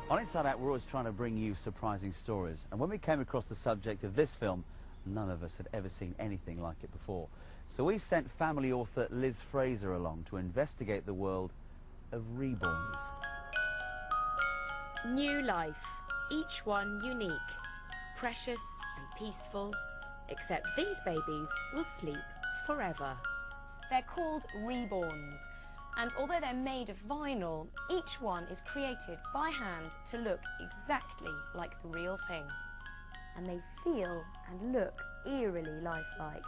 On Inside Out, we're always trying to bring you surprising stories. And when we came across the subject of this film, none of us had ever seen anything like it before. So we sent family author Liz Fraser along to investigate the world of reborns. New life, each one unique, precious and peaceful, except these babies will sleep forever. They're called reborns, and although they're made of vinyl, each one is created by hand to look exactly like the real thing. And they feel and look eerily lifelike.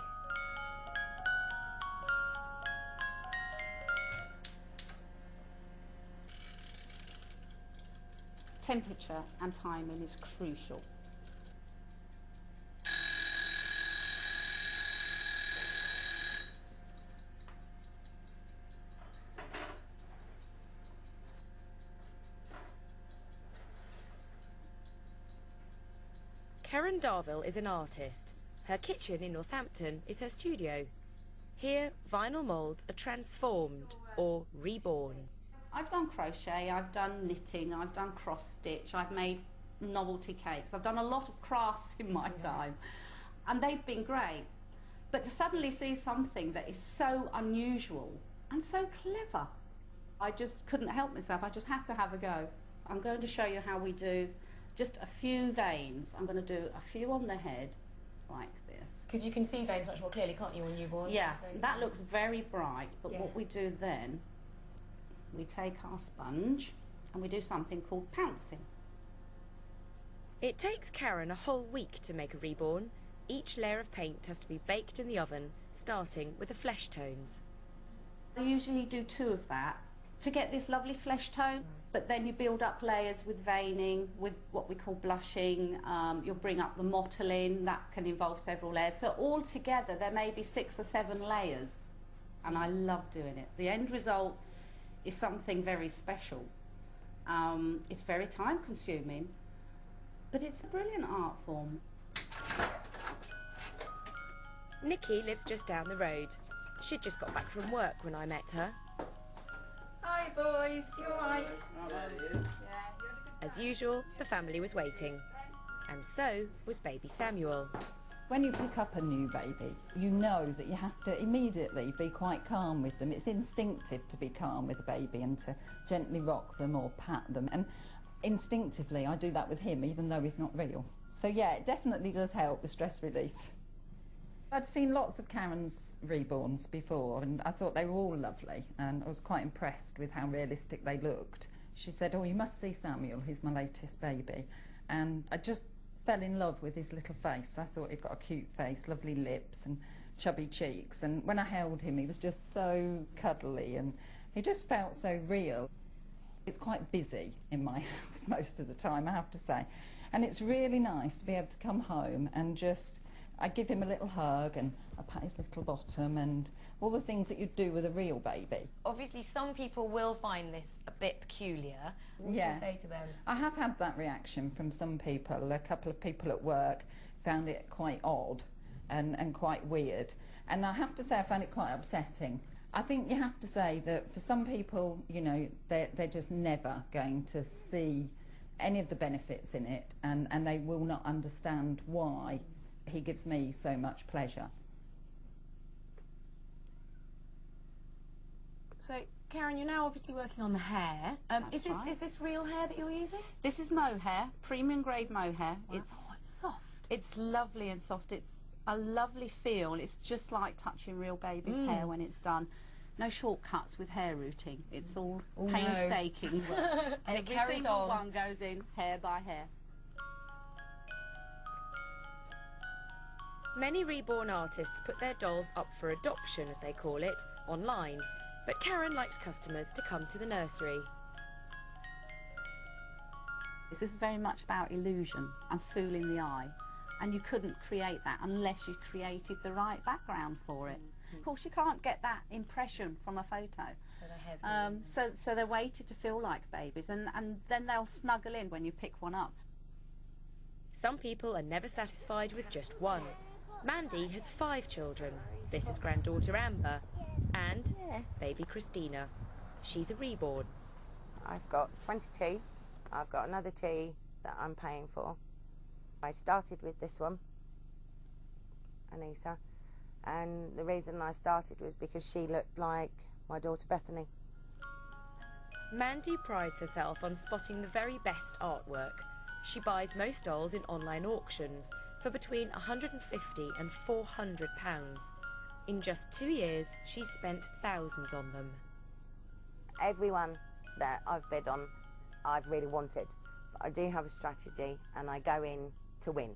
Temperature and timing is crucial. Karen Darville is an artist. Her kitchen in Northampton is her studio. Here, vinyl moulds are transformed or reborn. I've done crochet, I've done knitting, I've done cross stitch, I've made novelty cakes. I've done a lot of crafts in my time, and they've been great. But to suddenly see something that is so unusual and so clever, I just couldn't help myself. I just had to have a go. I'm going to show you how we do just a few veins. I'm going to do a few on the head, like this. Because you can see veins much more clearly, can't you, when you're newborn? Yeah, that looks very bright, but what we do then, we take our sponge and we do something called pouncing. It takes Karen a whole week to make a reborn. Each layer of paint has to be baked in the oven, starting with the flesh tones. I usually do 2 of that to get this lovely flesh tone, but then you build up layers with veining, with what we call blushing. You'll bring up the mottling, that can involve several layers. So all together there may be 6 or 7 layers, and I love doing it. The end result is something very special. It's very time consuming, but it's a brilliant art form. Nikki lives just down the road. She'd just got back from work when I met her. Hi boys, you alright? As usual, the family was waiting. And so was baby Samuel. When you pick up a new baby, you know that you have to immediately be quite calm with them. It's instinctive to be calm with a baby and to gently rock them or pat them. And instinctively, I do that with him, even though he's not real. So yeah, it definitely does help with stress relief. I'd seen lots of Karen's reborns before, and I thought they were all lovely, and I was quite impressed with how realistic they looked. She said, "Oh, you must see Samuel, he's my latest baby." And I just fell in love with his little face. I thought he'd got a cute face, lovely lips and chubby cheeks, and when I held him he was just so cuddly and he just felt so real. It's quite busy in my house most of the time, I have to say, and it's really nice to be able to come home and just, I give him a little hug and I pat his little bottom and all the things that you'd do with a real baby. Obviously, some people will find this a bit peculiar. What would you say to them? I have had that reaction from some people. A couple of people at work found it quite odd and quite weird. And I have to say I found it quite upsetting. I think you have to say that for some people, you know, they're just never going to see any of the benefits in it, and they will not understand why he gives me so much pleasure. So, Karen, you're now obviously working on the hair. Is this real hair that you're using? This is mohair, premium grade mohair. Wow, it's soft. It's lovely and soft. It's a lovely feel. It's just like touching real baby's hair when it's done. No shortcuts with hair rooting. It's all painstaking work. Every single one goes in hair by hair. Many reborn artists put their dolls up for adoption, as they call it, online. But Karen likes customers to come to the nursery. This is very much about illusion and fooling the eye. And you couldn't create that unless you created the right background for it. Of course, you can't get that impression from a photo. So they're heavy. So they're weighted to feel like babies, and then they'll snuggle in when you pick one up. Some people are never satisfied with just one. Mandy has 5 children. This is granddaughter Amber and baby Christina. She's a reborn. I've got 22, I've got another tea that I'm paying for. I started with this one, Anissa, and the reason I started was because she looked like my daughter Bethany. Mandy prides herself on spotting the very best artwork. She buys most dolls in online auctions for between £150 and £400. In just 2 years, she's spent thousands on them. Everyone that I've bid on, I've really wanted. But I do have a strategy, and I go in to win.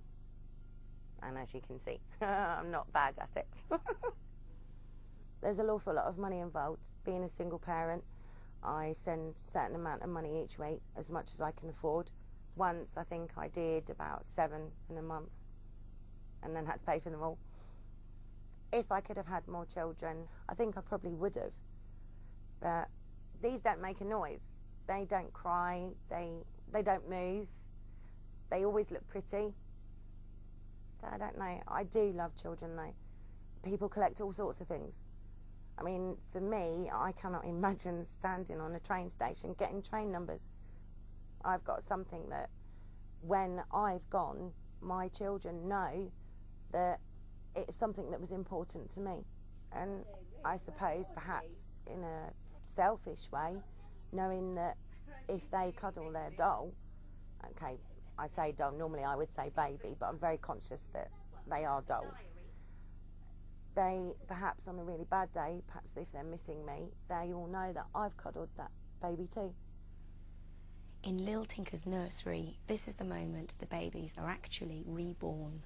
And as you can see, I'm not bad at it. There's an awful lot of money involved. Being a single parent, I send a certain amount of money each week, as much as I can afford. Once, I think I did about 7 in a month, and then had to pay for them all. If I could have had more children, I think I probably would have. But these don't make a noise. They don't cry. They don't move. They always look pretty. So I don't know. I do love children, though. People collect all sorts of things. I mean, for me, I cannot imagine standing on a train station getting train numbers. I've got something that when I've gone, my children know that it's something that was important to me. And I suppose perhaps in a selfish way, knowing that if they cuddle their doll, okay, I say doll, normally I would say baby, but I'm very conscious that they are dolls. They, perhaps on a really bad day, perhaps if they're missing me, they all know that I've cuddled that baby too. In Lil Tinker's nursery, this is the moment the babies are actually reborn.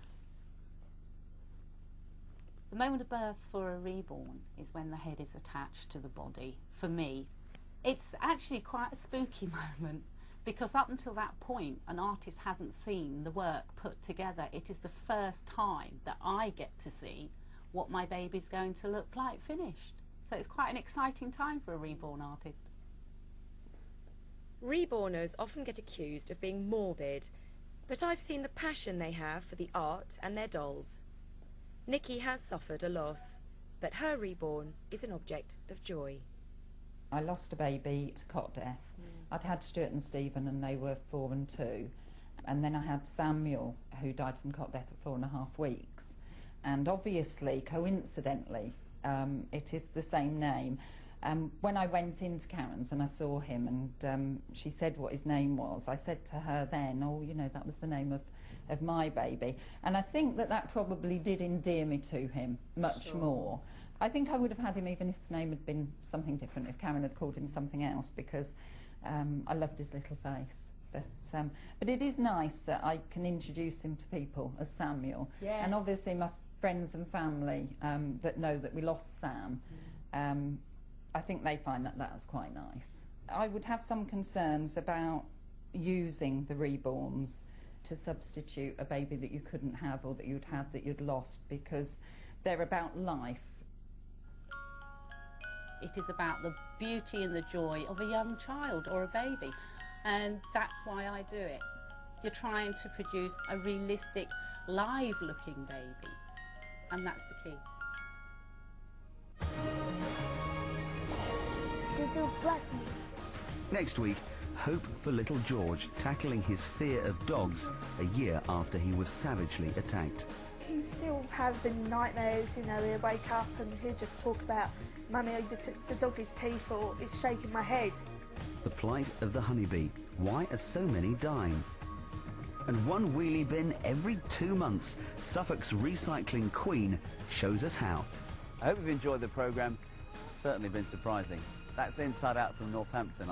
The moment of birth for a reborn is when the head is attached to the body, for me. It's actually quite a spooky moment, because up until that point, an artist hasn't seen the work put together. It is the first time that I get to see what my baby's going to look like finished. So it's quite an exciting time for a reborn artist. Reborners often get accused of being morbid, but I've seen the passion they have for the art and their dolls. Nikki has suffered a loss, but her reborn is an object of joy. I lost a baby to cot death. I'd had Stuart and Stephen, and they were 4 and 2. And then I had Samuel, who died from cot death at 4.5 weeks. And obviously, coincidentally, it is the same name. When I went into Karen's and I saw him, and she said what his name was, I said to her then, oh, you know, that was the name of my baby. And I think that that probably did endear me to him much more. I think I would have had him even if his name had been something different, if Karen had called him something else, because I loved his little face. But it is nice that I can introduce him to people as Samuel. Yes. And obviously my friends and family that know that we lost Sam, I think they find that that's quite nice. I would have some concerns about using the reborns to substitute a baby that you couldn't have or that you'd had that you'd lost, because they're about life. It is about the beauty and the joy of a young child or a baby, and that's why I do it. You're trying to produce a realistic, live-looking baby, and that's the key. Next week, hope for little George tackling his fear of dogs a year after he was savagely attacked. He still has the nightmares, you know, he'll wake up and he'll just talk about, Mummy, the dog is teeth, or it's shaking my head. The plight of the honeybee. Why are so many dying? And one wheelie bin every 2 months. Suffolk's recycling queen shows us how. I hope you've enjoyed the programme. It's certainly been surprising. That's Inside Out from Northampton.